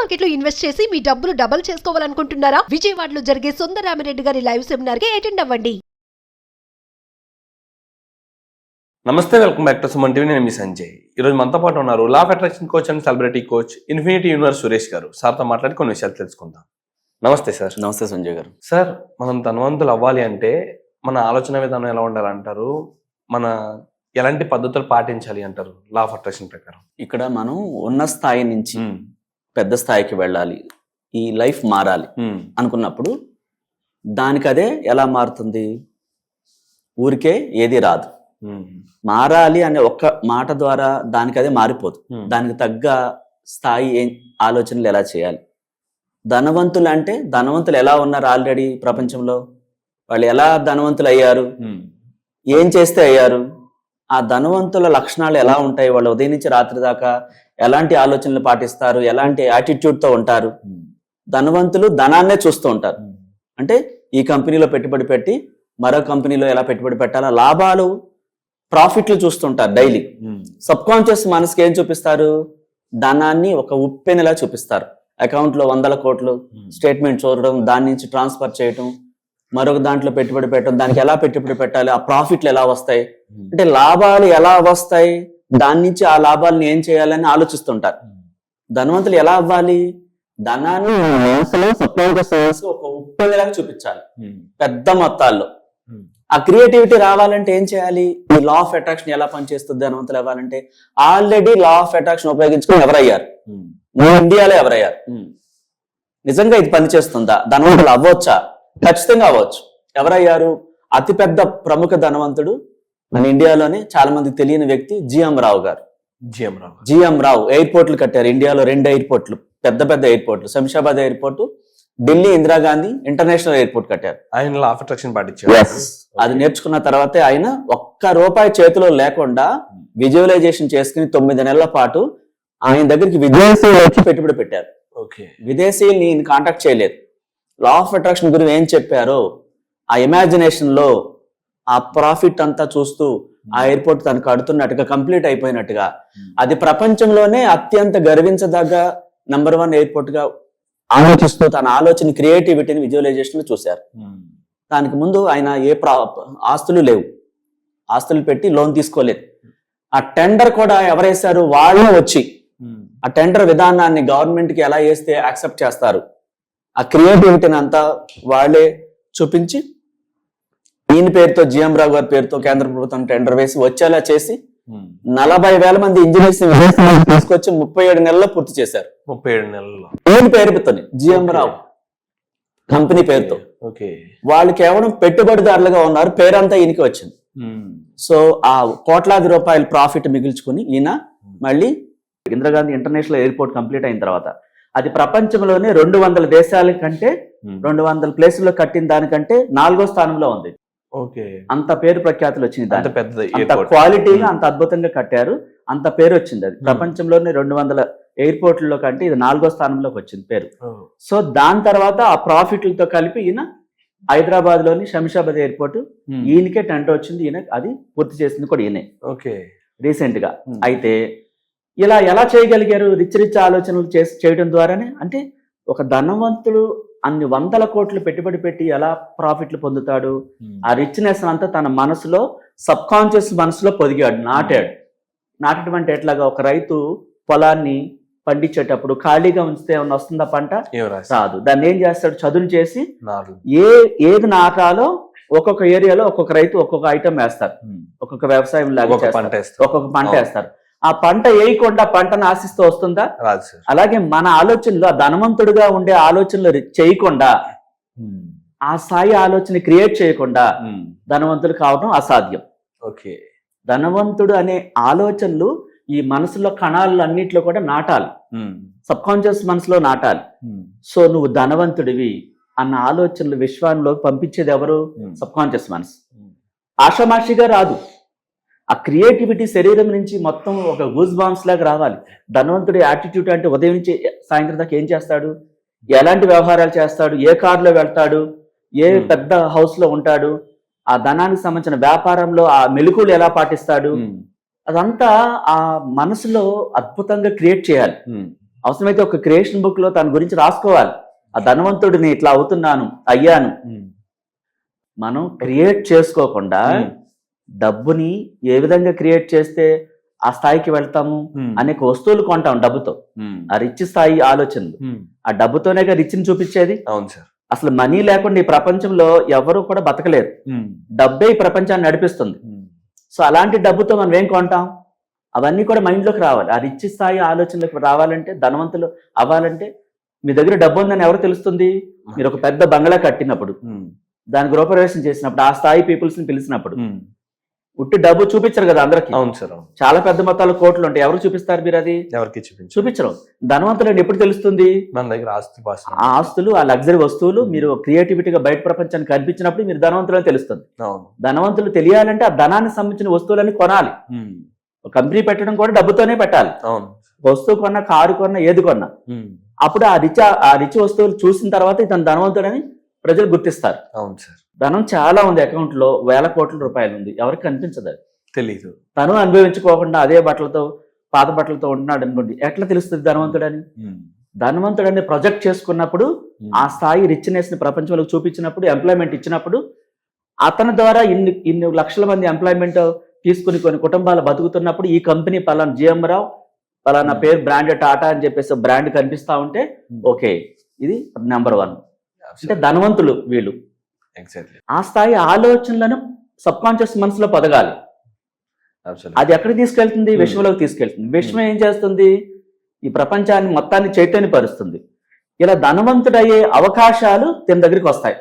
Market లో invest చేసి మీ డబ్బులు డబుల్ చేసుకోవాలనుకుంటున్నారా? విజయవాడలో జరిగే సుందరరామిరెడ్డి గారి లైవ్ సెమినార్ కి అటెండ్ అవ్వండి. నమస్తే, welcome back to Suman TV. నేను మీ సంజయ్. ఈరోజు మనతో పాటు ఉన్నారు law of attraction coach and celebrity coach infinity universe Suresh గారు. సార్తో మాట్లాడి కొన్ని విషయాలు తెలుసుకుందాం. నమస్తే సార్. నమస్తే సంజయ్ గారు. సార్, మనం ధనవంతులు అవ్వాలి అంటే మన ఆలోచన విధానం ఎలా ఉండాలంటారు? మన ఎలాంటి పద్ధతులు పాటించాలి అంటారు లా ఆఫ్ అట్రాక్షన్ ప్రకారం? ఇక్కడ మనం ఉన్న స్థాయి నుంచి పెద్ద స్థాయికి వెళ్ళాలి, ఈ లైఫ్ మారాలి అనుకున్నప్పుడు దానికి అదే ఎలా మారుతుంది? ఊరికే ఏది రాదు. మారాలి అనే ఒక్క మాట ద్వారా దానికి అదే మారిపోదు. దానికి తగ్గ స్థాయి ఆలోచనలు ఎలా చేయాలి? ధనవంతులు అంటే ధనవంతులు ఎలా ఉన్నారు ఆల్రెడీ ప్రపంచంలో? వాళ్ళు ఎలా ధనవంతులు అయ్యారు? ఏం చేస్తే అయ్యారు? ఆ ధనవంతుల లక్షణాలు ఎలా ఉంటాయి? వాళ్ళు ఉదయం నుంచి రాత్రి దాకా ఎలాంటి ఆలోచనలు పాటిస్తారు? ఎలాంటి యాటిట్యూడ్ తో ఉంటారు? ధనవంతులు ధనాన్నే చూస్తూ ఉంటారు. అంటే ఈ కంపెనీలో పెట్టుబడి పెట్టి మరో కంపెనీలో ఎలా పెట్టుబడి పెట్టాలా, లాభాలు ప్రాఫిట్లు చూస్తుంటారు డైలీ. సబ్ కాన్షియస్ మనసుకి ఏం చూపిస్తారు? ధనాన్ని ఒక ఉప్పెనలా చూపిస్తారు. అకౌంట్ లో 100 కోట్లు స్టేట్మెంట్ చూడడం, దాని నుంచి ట్రాన్స్ఫర్ చేయటం, మరొక దాంట్లో పెట్టుబడి పెట్టడం, దానికి ఎలా పెట్టుబడి పెట్టాలి, ఆ ప్రాఫిట్లు ఎలా వస్తాయి, అంటే లాభాలు ఎలా వస్తాయి, దాని నుంచి ఆ లాభాలను ఏం చేయాలని ఆలోచిస్తుంటారు. ధనవంతులు ఎలా అవ్వాలి? ధనాన్ని ఒక ఉప్పెనలాగా చూపించాలి పెద్ద మొత్తాల్లో. ఆ క్రియేటివిటీ రావాలంటే ఏం చేయాలి? ఈ లా ఆఫ్ అట్రాక్షన్ ఎలా పనిచేస్తుంది ధనవంతులు అవ్వాలంటే? ఆల్రెడీ లా ఆఫ్ అట్రాక్షన్ ఉపయోగించుకుని ఎవరయ్యారు? మన ఇండియాలో ఎవరయ్యారు? నిజంగా ఇది పనిచేస్తుందా? ధనవంతులు అవ్వచ్చా? ఖచ్చితంగా అవ్వచ్చు. ఎవరయ్యారు? అతిపెద్ద ప్రముఖ ధనవంతుడు మన ఇండియాలోనే చాలా మందికి తెలియని వ్యక్తి జిఎం రావు గారు. జిఎం రావు ఎయిర్పోర్ట్లు కట్టారు. ఇండియాలో 2 ఎయిర్పోర్ట్లు, పెద్ద పెద్ద ఎయిర్పోర్ట్లు, Shamshabad airport, Delhi Indira Gandhi international airport కట్టారు. ఆయన లా ఆఫ్ అట్రాక్షన్ పాటించారు. అది నేర్చుకున్న తర్వాతే ఆయన ₹1 చేతిలో లేకుండా విజువలైజేషన్ చేసుకుని 9 నెలల పాటు ఆయన దగ్గరికి విదేశీయులు వచ్చి పెట్టుబడి పెట్టారు. విదేశీయుల్ని ఈయన కాంటాక్ట్ చేయలేదు. లా ఆఫ్ అట్రాక్షన్ గురించి ఏం చెప్పారో ఆ ఇమాజినేషన్ లో ఆ ప్రాఫిట్ అంతా చూస్తూ ఆ ఎయిర్పోర్ట్ తను కడుతున్నట్టుగా, కంప్లీట్ అయిపోయినట్టుగా, అది ప్రపంచంలోనే అత్యంత గర్వించదగ్గ నంబర్ 1 ఎయిర్పోర్ట్ గా ఆలోచిస్తూ తన ఆలోచన క్రియేటివిటీని విజువలైజేషన్ లో చూశారు. దానికి ముందు ఆయన ఆస్తులు లేవు, ఆస్తులు పెట్టి లోన్ తీసుకోలేదు. ఆ టెండర్ కూడా ఎవరేశారు? వాళ్ళే వచ్చి ఆ టెండర్ విధానాన్ని గవర్నమెంట్ కి ఎలా వేస్తే యాక్సెప్ట్ చేస్తారు, ఆ క్రియేటివిటీని అంతా వాళ్ళే చూపించి ఈయన పేరుతో, జిఎం రావు గారి పేరుతో కేంద్ర ప్రభుత్వం టెండర్ వేసి వచ్చేలా చేసి 40,000 మంది ఇంజనీర్స్ తీసుకొచ్చి 37 నెలల్లో పూర్తి చేశారు. 37 నెలల్లో ఈయన పేరుతోనే, జిఎం రావు కంపెనీ పేరుతో. వాళ్ళు కేవలం పెట్టుబడిదారులుగా ఉన్నారు, పేరంతా ఈయనకి వచ్చింది. సో ఆ కోట్లాది రూపాయల ప్రాఫిట్ మిగిల్చుకుని ఈయన మళ్ళీ ఇందిరాగాంధీ ఇంటర్నేషనల్ ఎయిర్పోర్ట్ కంప్లీట్ అయిన తర్వాత అది ప్రపంచంలోనే 200 దేశాల కంటే 200 ప్లేసుల్లో కట్టిన దానికంటే 4వ స్థానంలో ఉంది. అంత పేరు ప్రఖ్యాతులు వచ్చింది. అంత క్వాలిటీగా, అంత అద్భుతంగా కట్టారు, అంత పేరు వచ్చింది. అది ప్రపంచంలోనే 200 ఎయిర్పోర్ట్లలో కంటే ఇది 4వ స్థానంలోకి వచ్చింది పేరు. సో దాని తర్వాత ఆ ప్రాఫిట్లతో కలిపి ఈయన హైదరాబాద్ లోని శంషాబాద్ ఎయిర్పోర్ట్ ఈయనకే టెండర్ వచ్చింది. ఈయన అది పూర్తి చేసింది కూడా ఈయనే రీసెంట్ గా. అయితే ఇలా ఎలా చేయగలిగారు? రిచ్ ఆలోచనలు చేయడం ద్వారానే. అంటే ఒక ధనవంతుడు అన్ని 100 కోట్లు పెట్టుబడి పెట్టి ఎలా ప్రాఫిట్లు పొందుతాడు? ఆ రిచ్నెస్ అంతా తన మనసులో, సబ్ కాన్షియస్ మనసులో పొదిగాడు, నాటడం అంటే ఎట్లాగా? ఒక రైతు పొలాన్ని పండించేటప్పుడు ఖాళీగా ఉంచితే ఏమన్నా వస్తుందా పంట? రాదు. దాన్ని ఏం చేస్తాడు? చదును చేసి ఏది నాటాలో ఒక్కొక్క ఏరియాలో ఒక్కొక్క రైతు ఒక్కొక్క ఐటమ్ వేస్తారు, ఒక్కొక్క వ్యవసాయం లాగా ఒక్కొక్క పంట వేస్తారు. ఆ పంట వేయకుండా పంటను ఆశిస్తూ వస్తుందా? అలాగే మన ఆలోచనలు, ఆ ధనవంతుడుగా ఉండే ఆలోచనలు చేయకుండా, ఆ స్థాయి ఆలోచన క్రియేట్ చేయకుండా ధనవంతుడు కావడం అసాధ్యం. ధనవంతుడు అనే ఆలోచనలు ఈ మనసులో కణాలు అన్నిట్లో కూడా నాటాలి, సబ్ కాన్షియస్ మనసులో నాటాలి. సో నువ్వు ధనవంతుడివి అన్న ఆలోచనలు విశ్వానికి పంపించేది ఎవరు? సబ్ కాన్షియస్ మనసు. ఆషామాషిగా రాదు. ఆ క్రియేటివిటీ శరీరం నుంచి మొత్తం ఒక గూస్ బాంబ్స్ లాగా రావాలి. ధనవంతుడి యాటిట్యూడ్ అంటే ఉదయం నుంచి సాయంత్రం దాకా ఏం చేస్తాడు, ఎలాంటి వ్యవహారాలు చేస్తాడు, ఏ కారులో వెళ్తాడు, ఏ పెద్ద హౌస్ లో ఉంటాడు, ఆ ధనానికి సంబంధించిన వ్యాపారంలో ఆ మెలకువలు ఎలా పాటిస్తాడు, అదంతా ఆ మనసులో అద్భుతంగా క్రియేట్ చేయాలి. అవసరమైతే ఒక క్రియేషన్ బుక్ లో తన గురించి రాసుకోవాలి. ఆ ధనవంతుడిని ఇట్లా అవుతున్నాను, అయ్యాను. మనం క్రియేట్ చేసుకోకుండా డబ్బుని ఏ విధంగా క్రియేట్ చేస్తే ఆ స్థాయికి వెళ్తాము. అనేక వస్తువులు కొంటాం డబ్బుతో. ఆ రిచ్ స్థాయి ఆలోచనలు. ఆ డబ్బుతోనే రిచ్ని చూపించేది. అవును సార్. అసలు మనీ లేకుండా ఈ ప్రపంచంలో ఎవరు కూడా బతకలేరు. డబ్బే ఈ ప్రపంచాన్ని నడిపిస్తుంది. సో అలాంటి డబ్బుతో మనం ఏం కొంటాం? అవన్నీ కూడా మైండ్లోకి రావాలి. ఆ రిచ్ స్థాయి ఆలోచనలకు రావాలంటే, ధనవంతులు అవ్వాలంటే మీ దగ్గర డబ్బు ఉందని ఎవరు తెలుస్తుంది? మీరు ఒక పెద్ద బంగ్లా కట్టినప్పుడు, దానికి గృహప్రవేశం చేసినప్పుడు, ఆ స్థాయి పీపుల్స్ ని పిలిచినప్పుడు ఉట్టి డబ్బు చూపించరు కదా అందరికి. అవును సార్. చాలా పెద్ద మొత్తాల కోట్లు ఉంటాయి. ఎవరు చూపిస్తారు? మీరు అది ఎవరికి చూపించరు. ధనవంతులు ఎప్పుడు తెలుస్తుంది? మన దగ్గర ఆ ఆస్తులు, ఆ లగ్జరీ వస్తువులు మీరు క్రియేటివిటీగా బయట ప్రపంచానికి కనిపించినప్పుడు మీరు ధనవంతులు అని తెలుస్తుంది. ధనవంతులు తెలియాలంటే ఆ ధనానికి సంబంధించిన వస్తువులన్నీ కొనాలి. ఒక కంపెనీ పెట్టడం కూడా డబ్బుతోనే పెట్టాలి. వస్తువు కొన్నా, కారు కొన్నా, ఏది కొన్నా అప్పుడు ఆ రిచ్ వస్తువులు చూసిన తర్వాత ఇతను ధనవంతుడని ప్రజలు గుర్తిస్తారు. అవును సార్. ధనం చాలా ఉంది, అకౌంట్ లో వేల కోట్ల రూపాయలు ఉంది. ఎవరికి కనిపించదు, అది తెలీదు. తను అనుభవించుకోకుండా అదే బట్టలతో, పాత బట్టలతో ఉంటున్నాడు అనుకోండి, ఎట్లా తెలుస్తుంది ధనవంతుడని? ధనవంతుడని ప్రొజెక్ట్ చేసుకున్నప్పుడు, ఆ స్థాయి రిచ్నెస్ ని ప్రపంచంలోకి చూపించినప్పుడు, ఎంప్లాయ్మెంట్ ఇచ్చినప్పుడు, అతని ద్వారా ఇన్ని లక్షల మంది ఎంప్లాయ్మెంట్ తీసుకుని కొన్ని కుటుంబాలు బతుకుతున్నప్పుడు, ఈ కంపెనీ పలానా జిఎం రావు, పలానా పేరు బ్రాండ్ టాటా అని చెప్పేసి బ్రాండ్ కనిపిస్తా ఉంటే ఓకే, ఇది నెంబర్ 1. అంటే ధనవంతులు వీళ్ళు. ఆ స్థాయి ఆలోచనలను సబ్ కాన్షియస్ మనసులో పొదగాలి. అది ఎక్కడికి తీసుకెళ్తుంది? విశ్వంలోకి తీసుకెళ్తుంది. విశ్వం ఏం చేస్తుంది? ఈ ప్రపంచాన్ని మొత్తాన్ని చైతన్యపరుస్తుంది. ఇలా ధనవంతుడయ్యే అవకాశాలు తన దగ్గరికి వస్తాయి.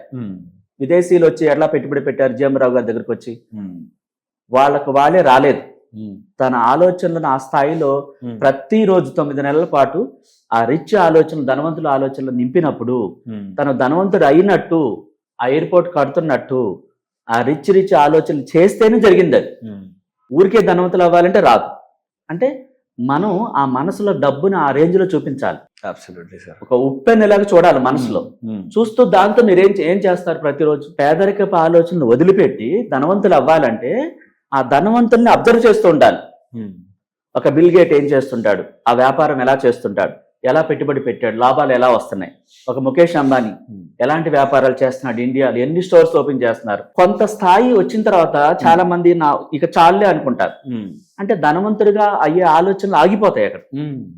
విదేశీయులు వచ్చి ఎట్లా పెట్టుబడి పెట్టారు జిఎం రావు గారి దగ్గరికి వచ్చి, వాళ్ళే రాలేదు. తన ఆలోచనలను ఆ స్థాయిలో ప్రతిరోజు 9 నెలల పాటు ఆ రిచ్ ఆలోచనలు, ధనవంతుల ఆలోచనలు నింపినప్పుడు తను ధనవంతుడు అయినట్టు, ఆ ఎయిర్పోర్ట్ కడుతున్నట్టు, ఆ రిచ్ ఆలోచనలు చేస్తేనే జరిగింది. అది ఊరికే ధనవంతులు అవ్వాలంటే రాదు. అంటే మనం ఆ మనసులో డబ్బుని ఆ రేంజ్ లో చూపించాలి. ఒక ఉప్పెన్నెలాగా చూడాలి మనసులో. చూస్తూ దాంతో మీరు ఏం చేస్తారు? ప్రతిరోజు పేదరికపు ఆలోచనలు వదిలిపెట్టి ధనవంతులు అవ్వాలంటే ఆ ధనవంతుల్ని అబ్జర్వ్ చేస్తూ ఉండాలి. ఒక బిల్ గేట్ ఏం చేస్తుంటాడు, ఆ వ్యాపారం ఎలా చేస్తుంటాడు, ఎలా పెట్టుబడి పెట్టాడు, లాభాలు ఎలా వస్తున్నాయి. ఒక ముఖేష్ అంబానీ ఎలాంటి వ్యాపారాలు చేస్తున్నాడు, ఇండియాలో ఎన్ని స్టోర్స్ ఓపెన్ చేస్తున్నారు. కొంత స్థాయి వచ్చిన తర్వాత చాలా మంది ఇక చాలే అనుకుంటారు. అంటే ధనవంతుడిగా అయ్యే ఆలోచనలు ఆగిపోతాయి అక్కడ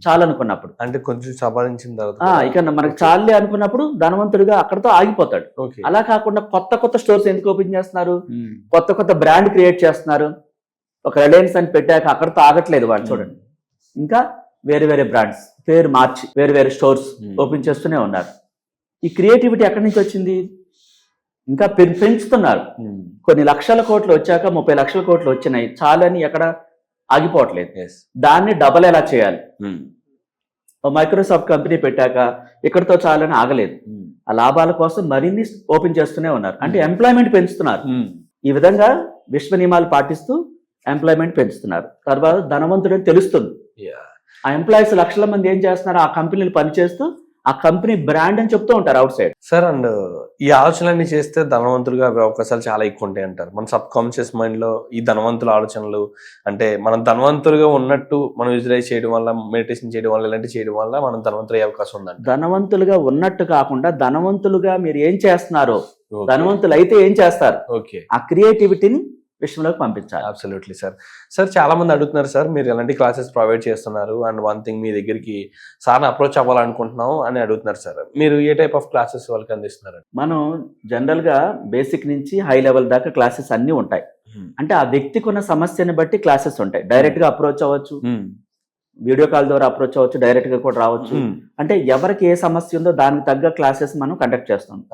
చాలు అనుకున్నప్పుడు. అంటే కొంచెం సంపాదించిన తర్వాత ఇక మనకు చాలే అనుకున్నప్పుడు ధనవంతుడిగా అక్కడతో ఆగిపోతాడు. అలా కాకుండా కొత్త స్టోర్స్ ఎందుకు ఓపెన్ చేస్తున్నారు? కొత్త బ్రాండ్ క్రియేట్ చేస్తున్నారు. ఒక రిలయన్స్ అని పెట్టాక అక్కడతో ఆగట్లేదు వాళ్ళు. చూడండి, ఇంకా వేరే బ్రాండ్స్ పేరు మార్చి వేరే స్టోర్స్ ఓపెన్ చేస్తూనే ఉన్నారు. ఈ క్రియేటివిటీ ఎక్కడి నుంచి వచ్చింది? ఇంకా పెంచుతున్నారు. కొన్ని లక్షల కోట్లు వచ్చాక 30 లక్షల కోట్లు వచ్చినాయి, చాలని ఎక్కడ ఆగిపోవట్లేదు. దాన్ని డబల్ ఎలా చేయాలి? మైక్రోసాఫ్ట్ కంపెనీ పెట్టాక ఇక్కడతో చాలని ఆగలేదు. ఆ లాభాల కోసం మరిన్ని ఓపెన్ చేస్తూనే ఉన్నారు. అంటే ఎంప్లాయ్మెంట్ పెంచుతున్నారు. ఈ విధంగా విశ్వ నియమాలు పాటిస్తూ ఎంప్లాయ్మెంట్ పెంచుతున్నారు. తర్వాత ధనవంతుడని తెలుస్తుంది. ఆ ఎంప్లాయీస్ లక్షల మంది ఏం చేస్తున్నారు? ఆ కంపెనీలు పనిచేస్తూ ఆ కంపెనీ బ్రాండ్ అని చెప్తూ ఉంటారు అవుట్ సైడ్. సార్, అండ్ ఈ ఆలోచనలన్నీ చేస్తే ధనవంతులుగా అయ్యే అవకాశాలు చాలా ఎక్కువ ఉంటాయి అంటారు. మన సబ్ కాన్షియస్ మైండ్ లో ఈ ధనవంతుల ఆలోచనలు, అంటే మనం ధనవంతులుగా ఉన్నట్టు మనం విజువలైజ్ చేయడం వల్ల, మెడిటేషన్ చేయడం వల్ల, ఇలాంటివి చేయడం వల్ల మనం ధనవంతులు అయ్యే అవకాశం ఉందండి. ధనవంతులుగా ఉన్నట్టు కాకుండా ధనవంతులుగా మీరు ఏం చేస్తున్నారో, ధనవంతులు అయితే ఏం చేస్తారు, ఆ క్రియేటివిటీని విషయంలోకి పంపించాలి. Absolutely sir. సార్, చాలా మంది అడుగుతున్నారు సార్, మీరు ఎలాంటి క్లాసెస్ ప్రొవైడ్ చేస్తున్నారు, అండ్ వన్ థింగ్ మీ దగ్గరికి సార్ని అప్రోచ్ అవ్వాలనుకుంటున్నాం అని అడుగుతున్నారు సార్. మీరు ఏ టైప్ ఆఫ్ క్లాసెస్ వాళ్ళకి అందిస్తున్నారు? మనం జనరల్ గా బేసిక్ నుంచి హై లెవెల్ దాకా క్లాసెస్ అన్ని ఉంటాయి. అంటే ఆ వ్యక్తికి ఉన్న సమస్యని బట్టి క్లాసెస్ ఉంటాయి. డైరెక్ట్ గా అప్రోచ్ అవ్వచ్చు, వీడియో కాల్ ద్వారా అప్రోచ్ అవ్వచ్చు, డైరెక్ట్ గా కూడా రావచ్చు. అంటే ఎవరికి ఏ సమస్య ఉందో దానికి తగ్గ క్లాసెస్ మనం కండక్ట్ చేస్తాం.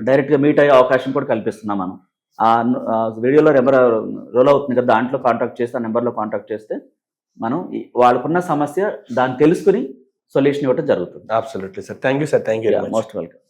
డైరెక్ట్ గా మీట్ అయ్యే అవకాశం కూడా కల్పిస్తున్నాం. మనం వీడియోలో నెంబర్ రోల్ అవుతుంది కదా, దాంట్లో కాంటాక్ట్ చేస్తే, ఆ నెంబర్లో కాంటాక్ట్ చేస్తే మనం వాళ్ళకున్న సమస్య దాన్ని తెలుసుకుని సొల్యూషన్ ఇవ్వడం జరుగుతుంది. Absolutely sir. Thank you sir. Thank you. Most welcome.